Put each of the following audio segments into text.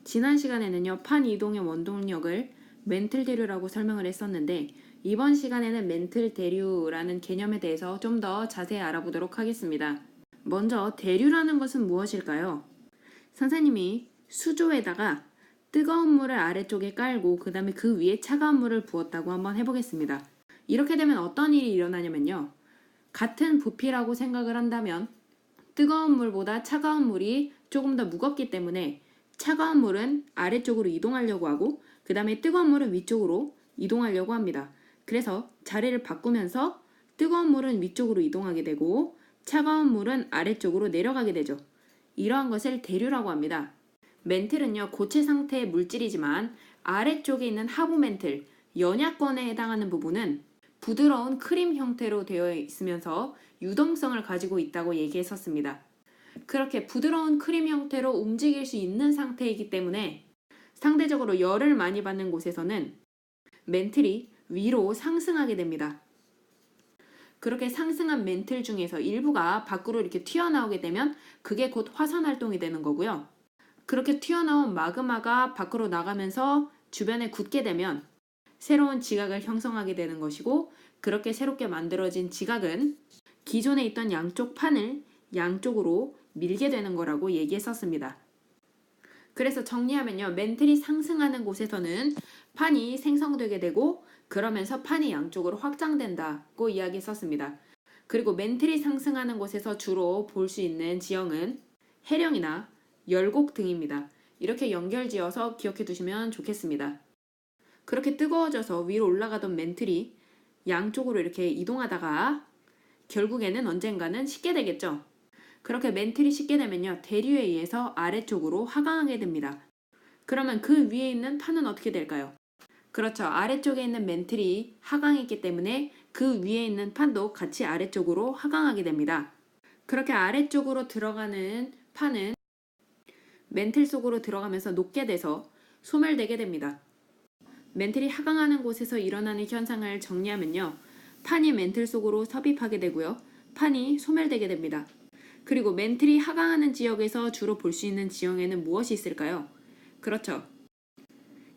지난 시간에는요, 판 이동의 원동력을 멘틀 대류라고 설명을 했었는데, 이번 시간에는 멘틀 대류라는 개념에 대해서 좀 더 자세히 알아보도록 하겠습니다. 먼저 대류라는 것은 무엇일까요? 선생님이 수조에다가 뜨거운 물을 아래쪽에 깔고 그 다음에 그 위에 차가운 물을 부었다고 한번 해보겠습니다. 이렇게 되면 어떤 일이 일어나냐면요, 같은 부피라고 생각을 한다면 뜨거운 물보다 차가운 물이 조금 더 무겁기 때문에 차가운 물은 아래쪽으로 이동하려고 하고 그 다음에 뜨거운 물은 위쪽으로 이동하려고 합니다. 그래서 자리를 바꾸면서 뜨거운 물은 위쪽으로 이동하게 되고 차가운 물은 아래쪽으로 내려가게 되죠. 이러한 것을 대류라고 합니다. 멘틀은요, 고체 상태의 물질이지만 아래쪽에 있는 하부 멘틀, 연약권에 해당하는 부분은 부드러운 크림 형태로 되어 있으면서 유동성을 가지고 있다고 얘기했었습니다. 그렇게 부드러운 크림 형태로 움직일 수 있는 상태이기 때문에 상대적으로 열을 많이 받는 곳에서는 멘틀이 위로 상승하게 됩니다. 그렇게 상승한 멘틀 중에서 일부가 밖으로 이렇게 튀어나오게 되면 그게 곧 화산 활동이 되는 거고요. 그렇게 튀어나온 마그마가 밖으로 나가면서 주변에 굳게 되면 새로운 지각을 형성하게 되는 것이고, 그렇게 새롭게 만들어진 지각은 기존에 있던 양쪽 판을 양쪽으로 밀게 되는 거라고 얘기했었습니다. 그래서 정리하면요, 멘틀이 상승하는 곳에서는 판이 생성되게 되고 그러면서 판이 양쪽으로 확장된다고 이야기했었습니다. 그리고 멘틀이 상승하는 곳에서 주로 볼 수 있는 지형은 해령이나 열곡 등입니다. 이렇게 연결지어서 기억해 두시면 좋겠습니다. 그렇게 뜨거워져서 위로 올라가던 멘틀이 양쪽으로 이렇게 이동하다가 결국에는 언젠가는 식게 되겠죠. 그렇게 멘틀이 식게 되면요, 대류에 의해서 아래쪽으로 하강하게 됩니다. 그러면 그 위에 있는 판은 어떻게 될까요? 그렇죠. 아래쪽에 있는 멘틀이 하강했기 때문에 그 위에 있는 판도 같이 아래쪽으로 하강하게 됩니다. 그렇게 아래쪽으로 들어가는 판은 멘틀 속으로 들어가면서 녹게 돼서 소멸되게 됩니다. 멘틀이 하강하는 곳에서 일어나는 현상을 정리하면요, 판이 멘틀 속으로 섭입하게 되고요, 판이 소멸되게 됩니다. 그리고 멘틀이 하강하는 지역에서 주로 볼 수 있는 지형에는 무엇이 있을까요? 그렇죠.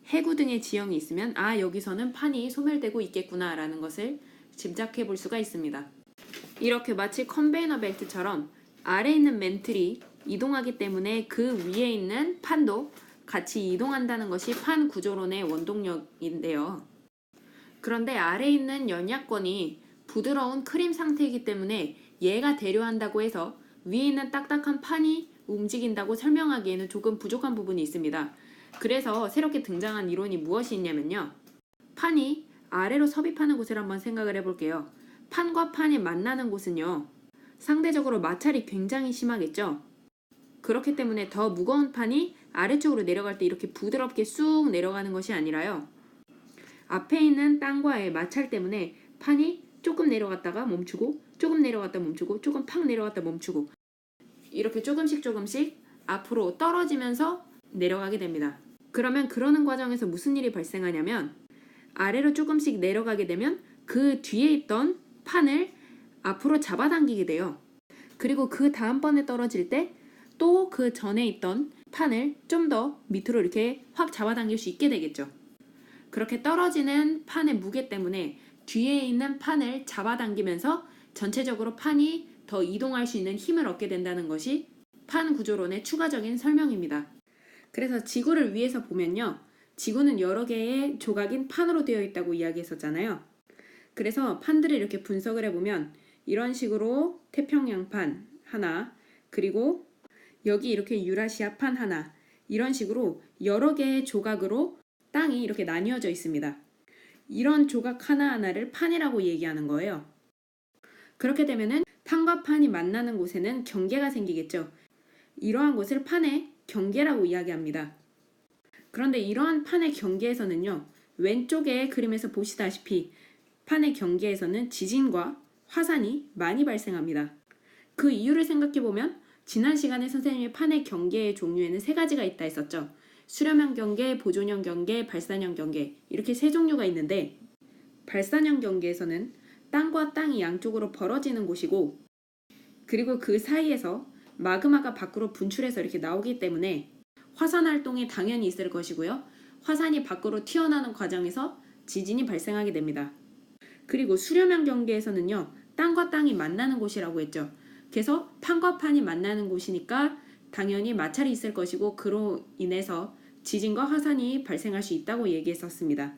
해구 등의 지형이 있으면 여기서는 판이 소멸되고 있겠구나 라는 것을 짐작해 볼 수가 있습니다. 이렇게 마치 컨베이너 벨트처럼 아래에 있는 멘틀이 이동하기 때문에 그 위에 있는 판도 같이 이동한다는 것이 판 구조론의 원동력인데요. 그런데 아래에 있는 연약권이 부드러운 크림 상태이기 때문에 얘가 대류한다고 해서 위에 있는 딱딱한 판이 움직인다고 설명하기에는 조금 부족한 부분이 있습니다. 그래서 새롭게 등장한 이론이 무엇이 있냐면요, 판이 아래로 섭입하는 곳을 한번 생각을 해볼게요. 판과 판이 만나는 곳은요, 상대적으로 마찰이 굉장히 심하겠죠. 그렇기 때문에 더 무거운 판이 아래쪽으로 내려갈 때 이렇게 부드럽게 쑥 내려가는 것이 아니라요, 앞에 있는 땅과의 마찰 때문에 판이 조금 내려갔다가 멈추고 조금 내려갔다 멈추고 조금 팍 내려갔다 멈추고 이렇게 조금씩 앞으로 떨어지면서 내려가게 됩니다. 그러면 그러는 과정에서 무슨 일이 발생하냐면 아래로 조금씩 내려가게 되면 그 뒤에 있던 판을 앞으로 잡아당기게 돼요. 그리고 그 다음번에 떨어질 때 또 그 전에 있던 판을 좀 더 밑으로 이렇게 확 잡아당길 수 있게 되겠죠. 그렇게 떨어지는 판의 무게 때문에 뒤에 있는 판을 잡아당기면서 전체적으로 판이 더 이동할 수 있는 힘을 얻게 된다는 것이 판 구조론의 추가적인 설명입니다. 그래서 지구를 위에서 보면요, 지구는 여러 개의 조각인 판으로 되어 있다고 이야기했었잖아요. 그래서 판들을 이렇게 분석을 해보면 이런 식으로 태평양판 하나, 그리고 여기 이렇게 유라시아판 하나, 이런 식으로 여러 개의 조각으로 땅이 이렇게 나뉘어져 있습니다. 이런 조각 하나하나를 판이라고 얘기하는 거예요. 그렇게 되면은 판과 판이 만나는 곳에는 경계가 생기겠죠. 이러한 곳을 판의 경계라고 이야기합니다. 그런데 이러한 판의 경계에서는요, 왼쪽의 그림에서 보시다시피 판의 경계에서는 지진과 화산이 많이 발생합니다. 그 이유를 생각해보면 지난 시간에 선생님이 판의 경계의 종류에는 세 가지가 있다 했었죠. 수렴형 경계, 보존형 경계, 발산형 경계, 이렇게 세 종류가 있는데, 발산형 경계에서는 땅과 땅이 양쪽으로 벌어지는 곳이고, 그리고 그 사이에서 마그마가 밖으로 분출해서 이렇게 나오기 때문에 화산 활동이 당연히 있을 것이고요. 화산이 밖으로 튀어나오는 과정에서 지진이 발생하게 됩니다. 그리고 수렴형 경계에서는요, 땅과 땅이 만나는 곳이라고 했죠. 그래서 판과 판이 만나는 곳이니까 당연히 마찰이 있을 것이고 그로 인해서 지진과 화산이 발생할 수 있다고 얘기했었습니다.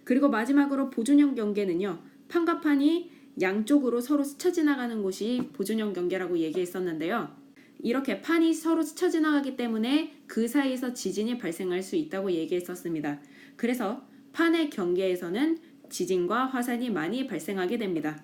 그리고 마지막으로 보존형 경계는요, 판과 판이 양쪽으로 서로 스쳐 지나가는 곳이 보존형 경계라고 얘기했었는데요. 이렇게 판이 서로 스쳐 지나가기 때문에 그 사이에서 지진이 발생할 수 있다고 얘기했었습니다. 그래서 판의 경계에서는 지진과 화산이 많이 발생하게 됩니다.